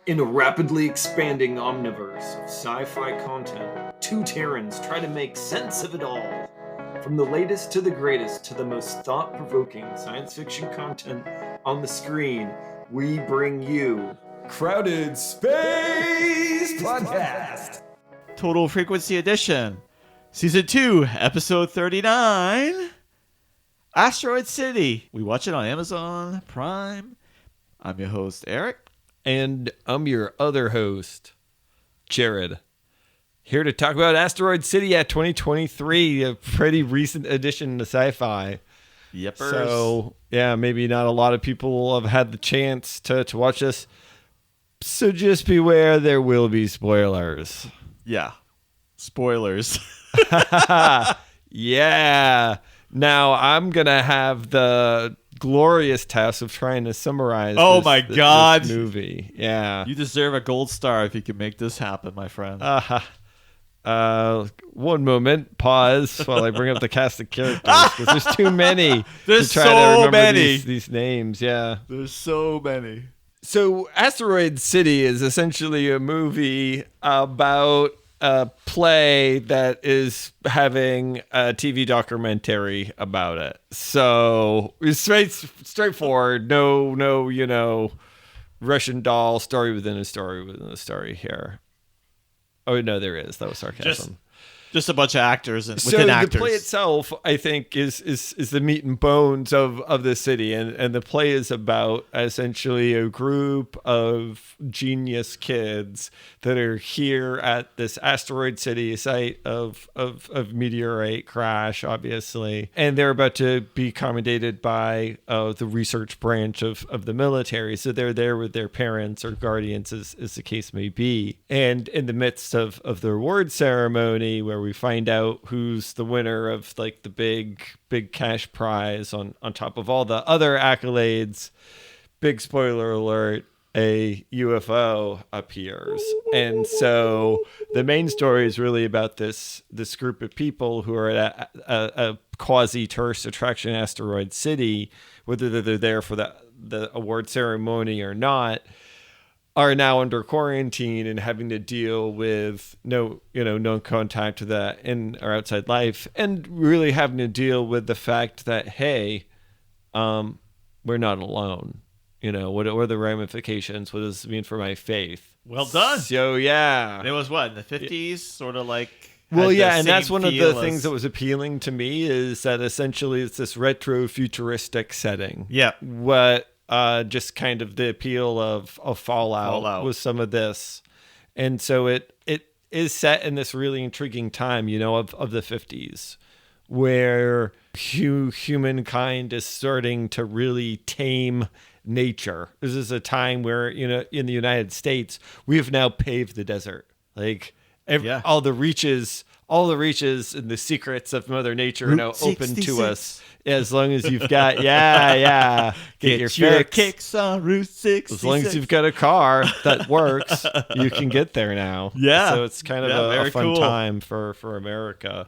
In a rapidly expanding omniverse of sci-fi content, two Terrans try to make sense of it all. From the latest to the greatest to the most thought-provoking science fiction content on the screen, we bring you Crowded Space Podcast! Total Frequency Edition, Season 2, Episode 39, Asteroid City. We watch it on Amazon Prime. I'm your host, Eric. And I'm your other host, Jarod. Here to talk about Asteroid City at 2023, a pretty recent addition to sci-fi. Yepers. So, yeah, maybe not a lot of people have had the chance to watch this. So just beware, there will be spoilers. Yeah. Spoilers. Yeah. Now, I'm going to have the glorious task of trying to summarize this movie. Yeah. You deserve a gold star if you can make this happen, my friend. One moment, pause while I bring up the cast of characters, because there's too many There's to try so to remember many. These names. Yeah. There's so many. So Asteroid City is essentially a movie about a play that is having a TV documentary about it. So it's straightforward. No, Russian doll story within a story here. Oh, no, there is. That was sarcasm. Just a bunch of actors and So within the actors. play itself, I think, is the meat and bones of the city, and the play is about essentially a group of genius kids that are here at this asteroid city, a site of meteorite crash, obviously, and they're about to be accommodated by the research branch of the military. So they're there with their parents or guardians, as the case may be, and in the midst of the award ceremony, where we find out who's the winner of like the big cash prize on top of all the other accolades. Big spoiler alert, a UFO appears. And so the main story is really about this group of people who are at a quasi-tourist attraction, Asteroid City, whether they're there for the award ceremony or not, are now under quarantine and having to deal with no contact to that in or outside life, and really having to deal with the fact that, hey, we're not alone. What are the ramifications? What does this mean for my faith? Well done. So, yeah. It was what, in the 50s? Sort of like... Well, yeah, and that's one of the things that was appealing to me, is that essentially it's this retro-futuristic setting. Yeah. What... just kind of the appeal of Fallout with some of this. And so it is set in this really intriguing time, of the 50s, where humankind is starting to really tame nature. This is a time where, in the United States, we have now paved the desert. Like all the reaches and the secrets of Mother Nature are now open to us. As long as you've got, get your kicks on Route 66. As long as you've got a car that works, you can get there now. Yeah. So it's kind of a fun time for America.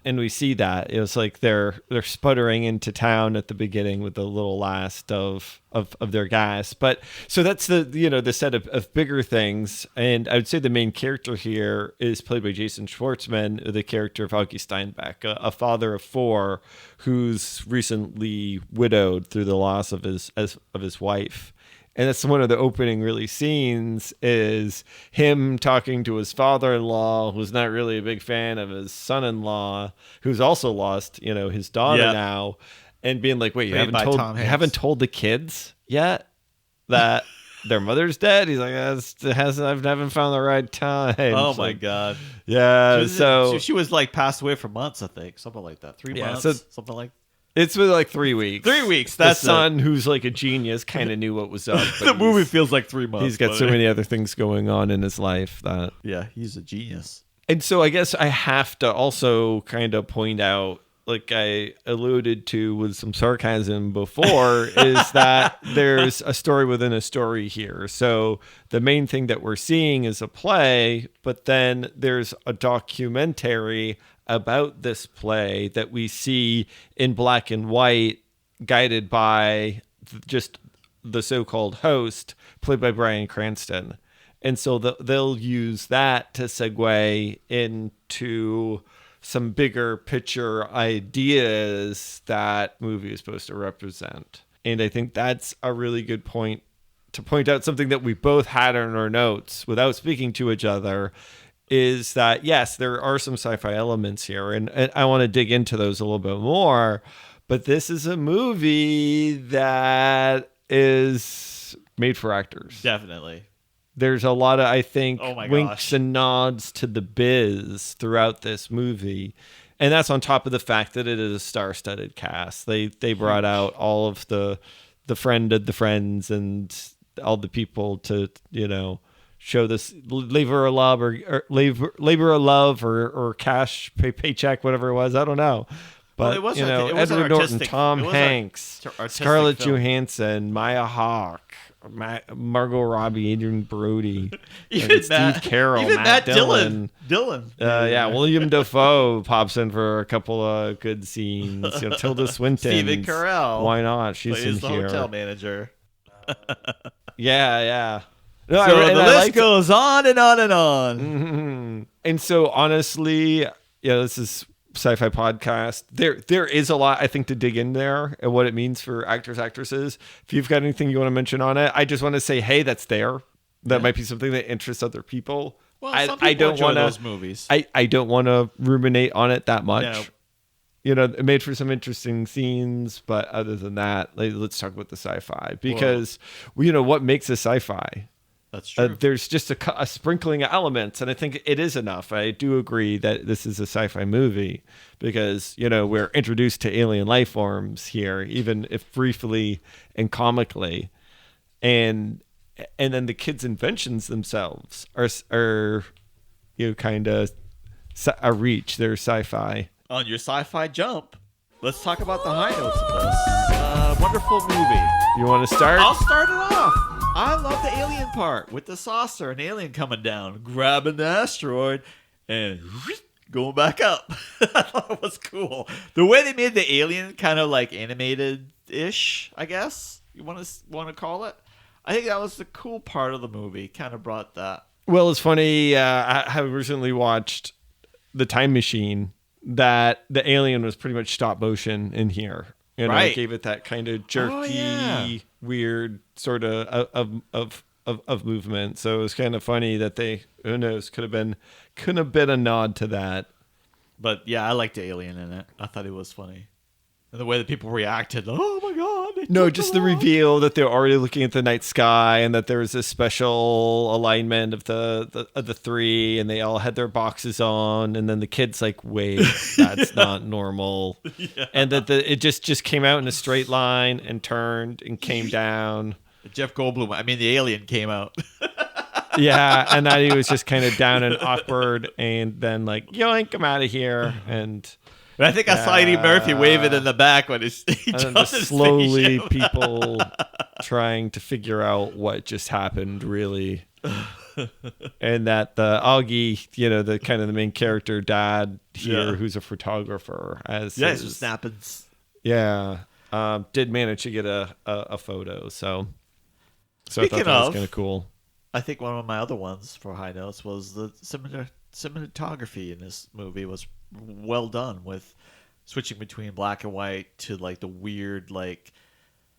And we see that. It was like they're sputtering into town at the beginning with the little last of their gas. But so that's the set of bigger things. And I would say the main character here is played by Jason Schwartzman, the character of Augie Steinbeck, a father of four who's recently widowed through the loss of his wife. And that's one of the opening really scenes, is him talking to his father-in-law, who's not really a big fan of his son-in-law, who's also lost, his daughter now, and being like, wait, you haven't told the kids yet that their mother's dead? He's like, I haven't found the right time. Oh, my God. Yeah. She was like passed away for months, I think. Something like that. 3 months, something like that. It's been like 3 weeks. 3 weeks. That's the son, who's like a genius, kind of knew what was up. The movie feels like 3 months. He's got so many other things going on in his life that... Yeah, he's a genius. And so I guess I have to also kind of point out, like I alluded to with some sarcasm before, is that there's a story within a story here. So the main thing that we're seeing is a play, but then there's a documentary about this play that we see in black and white, guided by just the so-called host, played by Bryan Cranston. And so they'll use that to segue into some bigger picture ideas that movie is supposed to represent. And I think that's a really good point to point out something that we both had in our notes without speaking to each other, is that, yes, there are some sci-fi elements here, and I want to dig into those a little bit more. But this is a movie that is made for actors. Definitely. There's a lot of, I think, winks gosh. and nods to the biz throughout this movie. And that's on top of the fact that it is a star-studded cast. They brought out all of the friend of the friends and all the people to, show this labor of love or cash paycheck, whatever it was. I don't know. But, it wasn't Edward Norton, Tom Hanks, Scarlett Johansson, Maya Hawke, Margot Robbie, Adrian Brody, Steve Carell, Matt Dillon. William Dafoe pops in for a couple of good scenes. Tilda Swinton, Stephen Carell. Why not? She's in the here. Hotel manager. Yeah. No, so the list goes on and on and on. Mm-hmm. And so, honestly, this is sci-fi podcast. There is a lot, I think, to dig in there and what it means for actors, actresses. If you've got anything you want to mention on it, I just want to say, hey, that's there. That might be something that interests other people. Well, some people I don't enjoy those movies. I don't want to ruminate on it that much. No. It made for some interesting scenes, but other than that, let's talk about the sci-fi, because what makes a sci-fi? That's true. There's just a sprinkling of elements, and I think it is enough. I do agree that this is a sci-fi movie because, we're introduced to alien life forms here, even if briefly and comically. And then the kids' inventions themselves are kind of a reach. They're sci-fi. On your sci-fi jump, let's talk about the high notes of this. Wonderful movie. You want to start? I'll start it off. I love the alien part with the saucer, an alien coming down, grabbing the asteroid, and going back up. I thought it was cool. The way they made the alien kind of like animated-ish, I guess you want to call it. I think that was the cool part of the movie. Kind of brought that. Well, it's funny. I have recently watched The Time Machine. That the alien was pretty much stop motion in here. It gave it that kind of jerky, weird sort of movement. So it was kind of funny that who knows, could have been a nod to that. But yeah, I liked the alien in it. I thought it was funny. And the way that people reacted, oh my God. No, just the reveal that they're already looking at the night sky and that there was a special alignment of the three, and they all had their boxes on, and then the kid's like, wait, that's not normal. Yeah. And that it just came out in a straight line and turned and came down. Jeff Goldblum, the alien came out. Yeah, and that he was just kind of down and awkward, and then like, yoink, I'm out of here. And I think I saw Eddie Murphy waving in the back when he and then slowly people trying to figure out what just happened, really. And that the Augie, the kind of the main character dad here, who's a photographer, he's snapping. Yeah, did manage to get a photo. So Speaking I thought that was kind of cool. I think one of my other ones for high notes was the cinematography in this movie was well done, with switching between black and white to like the weird like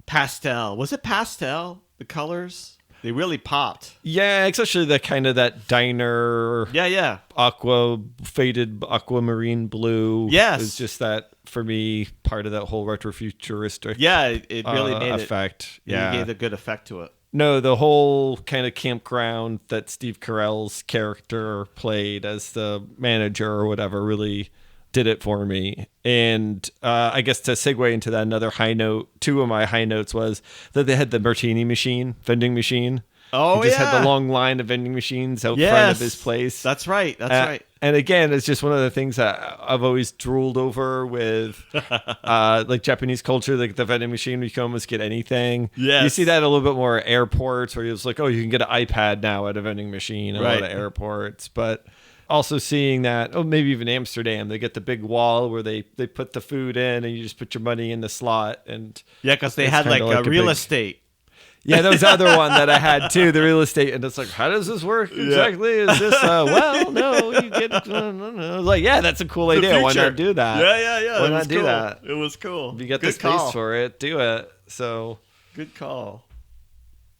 pastel. Was it pastel? The colors, they really popped. Yeah, especially the kind of that diner. Yeah. Faded aquamarine blue. Yes, it's just that for me part of that whole retro-futuristic. Yeah, it really made effect. It gave a good effect to it. No, the whole kind of campground that Steve Carell's character played as the manager or whatever really did it for me. And I guess to segue into that, another high note, two of my high notes was that they had the martini machine, vending machine. Oh, he just had the long line of vending machines out front of his place. That's right. Right. And again, it's just one of the things that I've always drooled over with like Japanese culture, like the vending machine, you can almost get anything. Yes. You see that a little bit more at airports where it's like, oh, you can get an iPad now at a vending machine at a lot of airports. But also seeing that, maybe even Amsterdam, they get the big wall where they put the food in and you just put your money in the slot. And yeah, because they had like a real estate. Yeah, that was the other one that I had too, the real estate, and it's like, how does this work exactly? Is this well, no, you get no. Like, yeah, that's a cool idea. Why not do that? Yeah. Why It not was do cool. that? It was cool. If you got Good the space call. for it, do it. So Good call.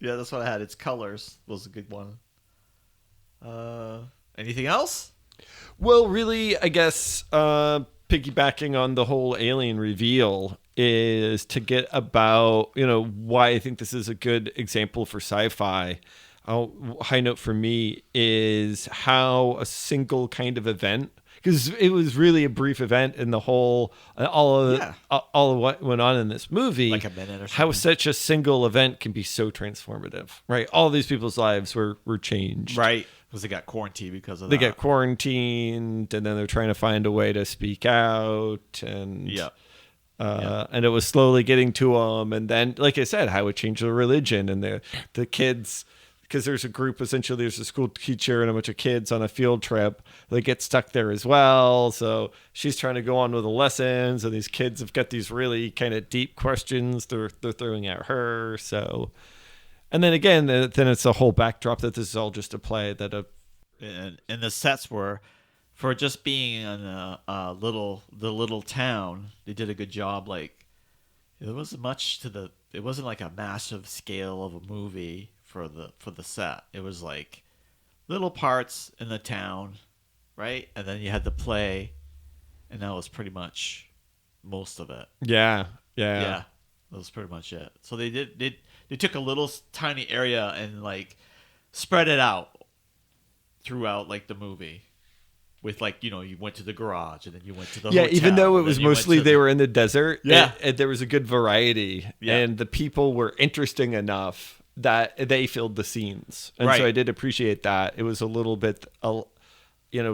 Yeah, that's what I had. It's colors was a good one. Anything else? well, really, I guess piggybacking on the whole alien reveal is to get about, why I think this is a good example for sci-fi. High note for me is how a single kind of event, because it was really a brief event in the whole all of what went on in this movie, Like a minute or something. how such a single event can be so transformative, right? All these people's lives were changed, Right. Because they got quarantined because of they that. get quarantined, and then they're trying to find a way to speak out, and and it was slowly getting to them. And then, like I said, how it changed the religion and the kids, because there's a group, essentially there's a school teacher and a bunch of kids on a field trip. They get stuck there as well. So she's trying to go on with the lessons, and these kids have got these really kind of deep questions they're throwing at her. So, and then again, then it's a whole backdrop that this is all just a play that and the sets were, for just being in the little town, they did a good job. Like, there wasn't much it wasn't like a massive scale of a movie for the set. It was like little parts in the town, right? And then you had the play, and that was pretty much most of it. Yeah. That was pretty much it. So they took a little tiny area and like spread it out throughout like the movie. With like, you went to the garage and then you went to the hotel. Even though it was mostly they were in the desert, Yeah. there was a good variety, Yeah. and the people were interesting enough that they filled the scenes, and Right. so I did appreciate that. It was a little bit,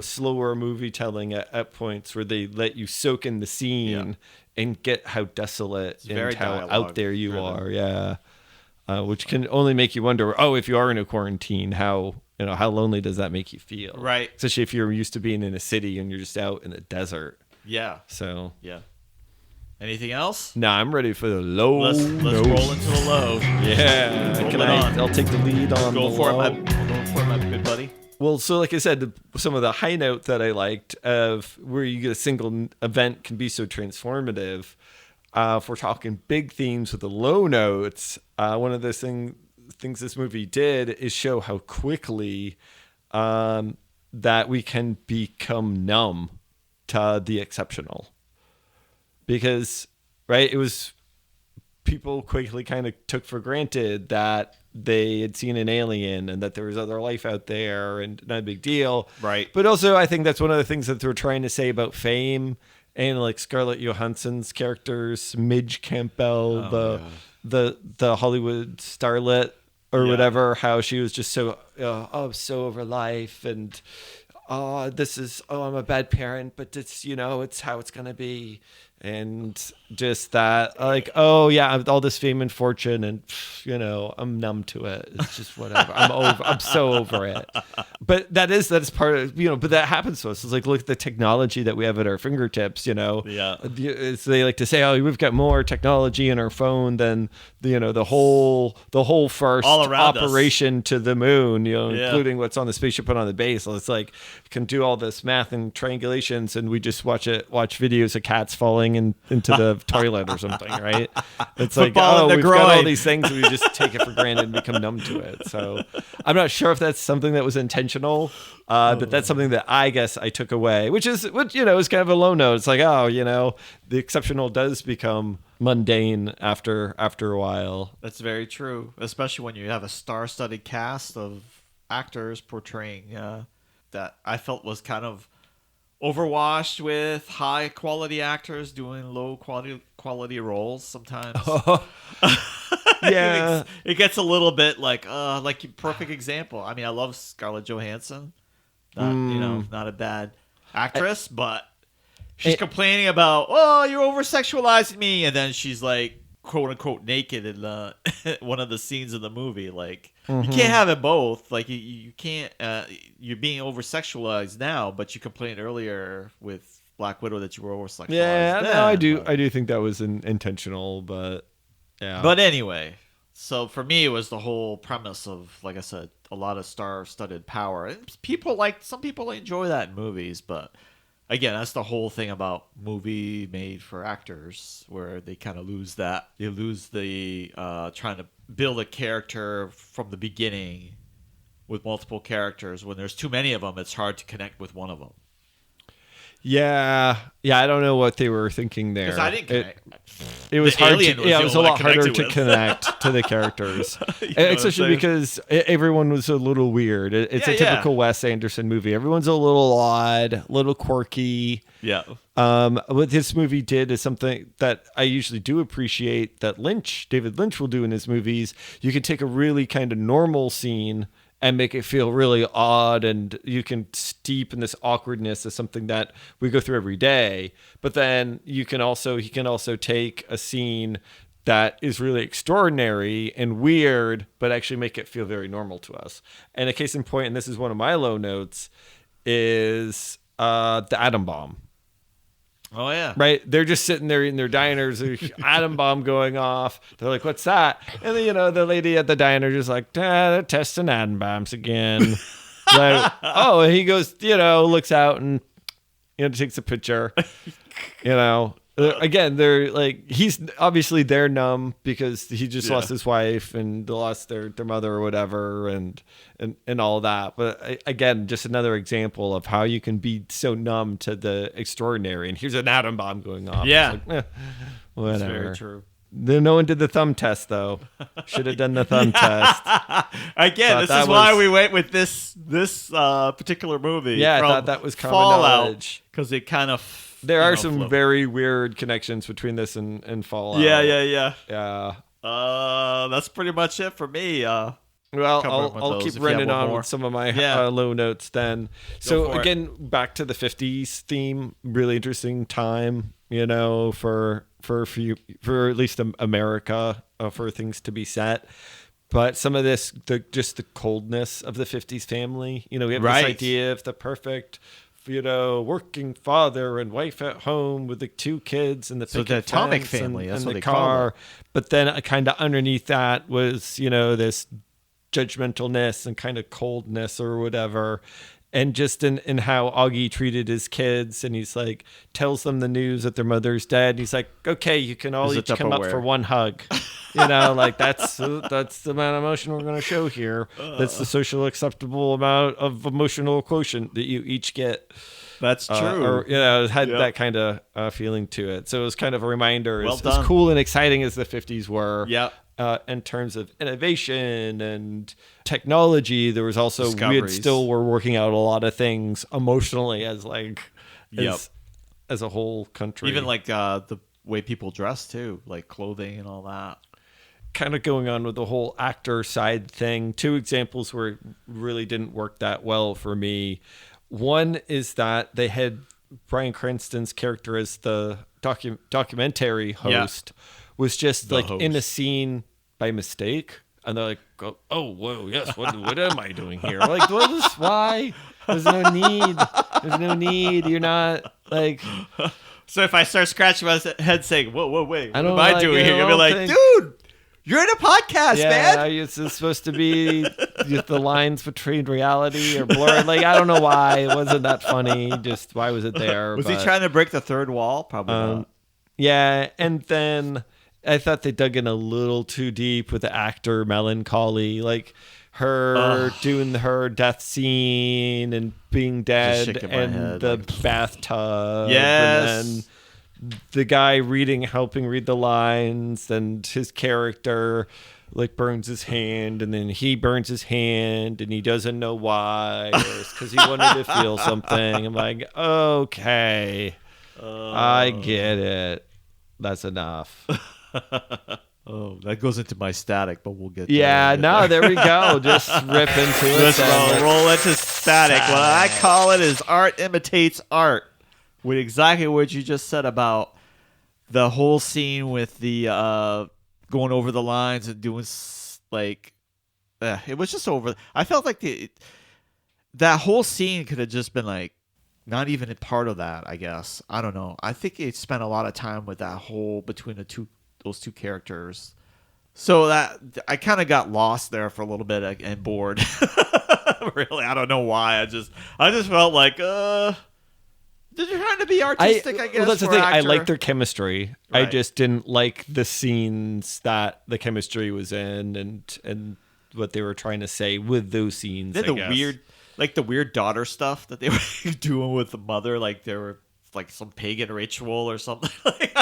slower movie telling at points where they let you soak in the scene and get how desolate and very how dialogue out there you driven. are. Yeah, which can only make you wonder. Oh, if you are in a quarantine, how lonely does that make you feel? Right. Especially if you're used to being in a city and you're just out in the desert. Yeah. So, Yeah. Anything else? I'm ready for the low. Let's roll into the low. Yeah. Roll it on. I'll take the lead on Go the for low. it, my good buddy. Well, so like I said, some of the high note that I liked of where you get a single event can be so transformative. If we're talking big themes with the low notes, one of the things this movie did is show how quickly that we can become numb to the exceptional. Because, right, it was people quickly kind of took for granted that they had seen an alien and that there was other life out there and not a big deal. Right. But also, I think that's one of the things that they were trying to say about Fame and like Scarlett Johansson's characters, Midge Campbell, the Hollywood starlet or whatever, how she was just so, so over life and, I'm a bad parent, but it's, it's how it's going to be. And just that, like, all this fame and fortune, and I'm numb to it. It's just whatever. I'm so over it. But that's part of But that happens to us. It's like, look at the technology that we have at our fingertips. Yeah. They like to say, we've got more technology in our phone than the whole first All around operation to the moon. Including what's on the spaceship and on the base. So it's like can do all this math and triangulations, and we just watch videos of cats falling into the toilet or something, right? It's like, Football in the we've got all groin. these things, and we just take it for granted and become numb to it. So I'm not sure if that's something that was intentional, but that's something that I guess I took away, which is kind of a low note. It's like, the exceptional does become mundane after a while. That's very true, especially when you have a star-studded cast of actors portraying that I felt was kind of overwashed with high quality actors doing low quality roles sometimes. Yeah. it gets a little bit like perfect example. I mean, I love Scarlett Johansson. Not a bad actress, but she's complaining about, you're over sexualizing me, and then she's like quote unquote naked in one of the scenes of the movie. Like, you can't have it both. Like, you can't. You're being over sexualized now, but you complained earlier with Black Widow that you were over sexualized. Yeah, no, I do think that was intentional, but yeah. But anyway, So for me, it was the whole premise of, like I said, a lot of star-studded power. And some people enjoy that in movies, but again, that's the whole thing about movie made for actors, where they kind of lose that. They lose the trying to build a character from the beginning with multiple characters. When there's too many of them, it's hard to connect with one of them. Yeah, I don't know what they were thinking there. Because I didn't connect. It was hard. It was a lot harder to with. connect to the characters, especially because everyone was a little weird. It's a typical Wes Anderson movie. Everyone's a little odd, a little quirky. Yeah. What this movie did is something that I usually do appreciate that David Lynch will do in his movies. You can take a really kind of normal scene and make it feel really odd, and you can steep in this awkwardness as something that we go through every day. But then he can also take a scene that is really extraordinary and weird, but actually make it feel very normal to us. And a case in point, and this is one of my low notes, is the atom bomb. Oh, yeah. Right? They're just sitting there in their diners, there's an atom bomb going off. They're like, what's that? And then, the lady at the diner just like, they're testing atom bombs again. Like, oh, and he goes, looks out and, takes a picture. Again, they're like, they're numb because he just lost his wife and they lost their mother or whatever and all that. But again, just another example of how you can be so numb to the extraordinary. And here's an atom bomb going off. Yeah. Whatever. That's very true. No one did the thumb test though. Should have done the thumb test. Again, this is why we went with this particular movie. Yeah, I thought that was common knowledge because it kind of. There are some very weird connections between this and Fallout. Yeah. Yeah. That's pretty much it for me. Well, I'll keep running on with some of my low notes then. So again, back to the 50s theme, really interesting time, for at least America, for things to be set. But some of this, just the coldness of the 50s family, we have this idea of the perfect, working father and wife at home with the two kids and the atomic family and the car. But then kind of underneath that was, this judgmentalness and kind of coldness or whatever. And just in how Augie treated his kids, and he's like, tells them the news that their mother's dead. And he's like, okay, you can all each come up for one hug. That's the amount of emotion we're going to show here. That's the social acceptable amount of emotional quotient that you each get. That's true. It had that kind of feeling to it. So it was kind of a reminder, as cool and exciting as the 50s were. Yeah. In terms of innovation and technology, there was also we're working out a lot of things emotionally as a whole country. Even like the way people dress too, like clothing and all that. Kind of going on with the whole actor side thing. Two examples where it really didn't work that well for me. One is that they had Bryan Cranston's character as the documentary host. Was just in a scene by mistake, and they're like, "Oh, whoa, yes, what am I doing here?" Like, why? There's no need. There's no need. You're not like. So if I start scratching my head saying, "Whoa, wait, what am I doing here?" You'll be like, "Dude, you're in a podcast, man." It's supposed to be the lines between reality or blurred. Like, I don't know why it wasn't that funny. Just why was it there? Was he trying to break the third wall? Probably not. Yeah, and then I thought they dug in a little too deep with the actor melancholy, like her doing her death scene and being dead and the bathtub. Yes. And then the guy helping read the lines, and his character burns his hand, and then he burns his hand and he doesn't know why, or it's because he wanted to feel something. I'm like, okay, I get it. That's enough. That goes into my static, but we'll get there we go. Just rip into it. Let's roll into static. What I call it is art imitates art, with exactly what you just said about the whole scene with the going over the lines and doing it was just over. I felt like that whole scene could have just been not even a part of that, I guess. I don't know. I think it spent a lot of time with that whole between those two characters So that I kind of got lost there for a little bit and bored. Really, I don't know why. I just felt like, they're trying to be artistic. I guess. Well, that's the for thing. an I actor. like their chemistry. I Right. just didn't like the scenes that the chemistry was in, and what they were trying to say with those scenes. Then I the guess. weird daughter stuff that they were doing with the mother, like they were like some pagan ritual or something like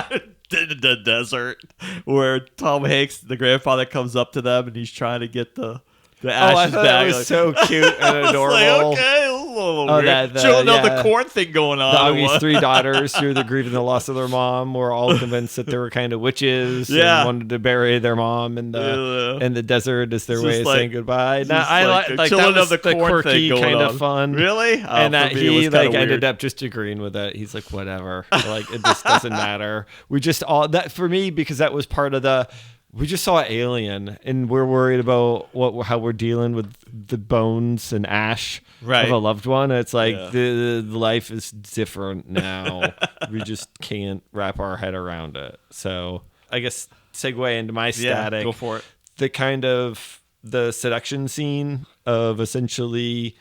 in the desert, where Tom Hanks, the grandfather, comes up to them and he's trying to get the Oh, I ashes thought back. that was like, so cute and I was adorable. like, okay, a little Oh, weird. that- Chilling out yeah. the corn thing going on. The or Augie's what? 3 daughters, through the grief and the loss of their mom, were all convinced that they were kind of witches Yeah. and wanted to bury their mom in the desert as their It's way just of like- saying goodbye. Just Now, I like like they're that chilling was out the corn quirky, thing going kind on. of fun. Really? Oh, And that for me, it was he kinda ended weird. up just agreeing with it. He's like, whatever. Like, it just doesn't matter. We just all that for me, because that was part of the. We just saw Alien, and we're worried about how we're dealing with the bones and ash Right. of a loved one. It's like Yeah. the life is different now. We just can't wrap our head around it. So I guess segue into my static. Go for it. The kind of the seduction scene of essentially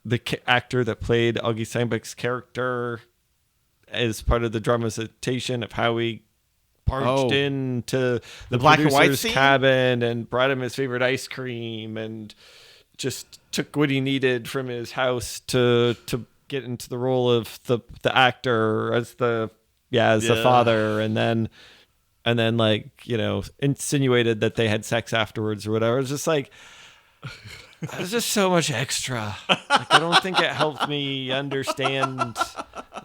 the actor that played Augie Steinbeck's character as part of the dramatization of how he barged into the black and white producer's scene? cabin and brought him his favorite ice cream and just took what he needed from his house to get into the role of the actor as the father, and then like, you know, insinuated that they had sex afterwards or whatever. It's just like, there's just so much extra. Like, I don't think it helped me understand.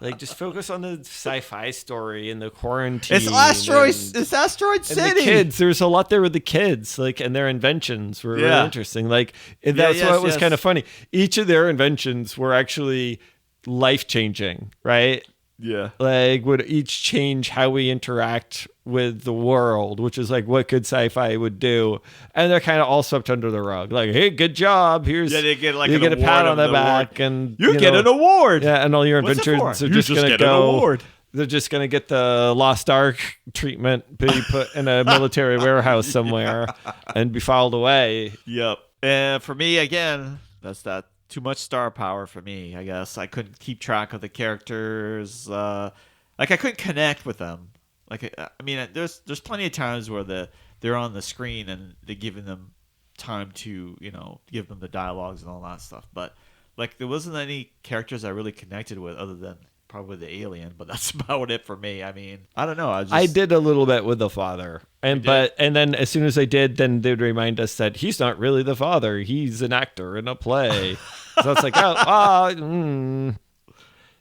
Like, just focus on the sci-fi story and the quarantine. It's Asteroid. and- It's Asteroid and City. the kids, there's a lot there with the kids, like, and their inventions were really Yeah. interesting. Like, that's yes, what was yes. kind of funny. Each of their inventions were actually life-changing, right? Yeah. Like, would each change how we interact with the world, which is like what good sci-fi would do. And they're kind of all swept under the rug. Like, hey, good job. Here's They get like you an get a pat award on the of the award. back, and You get an award. Yeah, and all your What's it inventions for? are You just just gonna get an go. award. They're just gonna get the Lost Ark treatment, be put in a military warehouse somewhere, and be filed away. Yep. And for me, again, that's that too much star power for me, I guess. I couldn't keep track of the characters. Like, I couldn't connect with them. Like, I mean, there's plenty of times where they're on the screen and they're giving them time to, you know, give them the dialogues and all that stuff. But, like, there wasn't any characters I really connected with other than probably the alien, but that's about it for me. I mean, I don't know. I did a little bit with the father, and then as soon as I did, then they'd remind us that he's not really the father; he's an actor in a play. So it's like,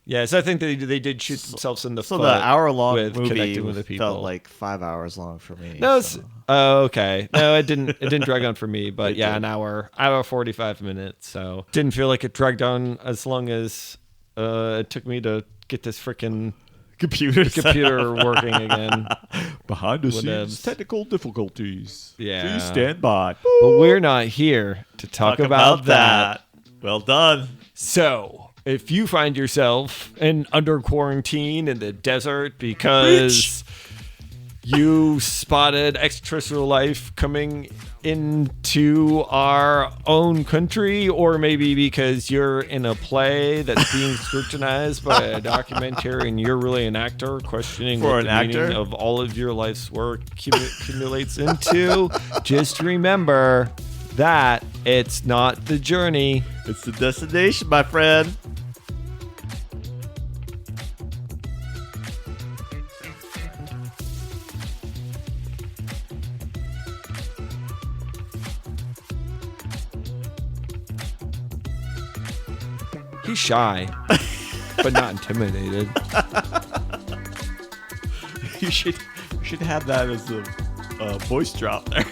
yeah. So I think they did shoot themselves in the So foot. the hour-long with movie connecting with the people. felt like 5 hours long for me. No, so. okay. No, it didn't. It didn't drag on for me, but yeah, did. an hour 45 minutes. So didn't feel like it dragged on as long as it took me to get this freaking computer working again. Behind the Whatevs. scenes technical difficulties. Yeah. Please stand by. But we're not here to talk about that. Well done. So, if you find yourself under quarantine in the desert because you spotted extraterrestrial life coming into our own country, or maybe because you're in a play that's being scrutinized by a documentary and you're really an actor questioning For what an the actor? meaning of all of your life's work accumulates into, just remember that it's not the journey. It's the destination, my friend. He's shy, but not intimidated. You should have that as a voice drop there.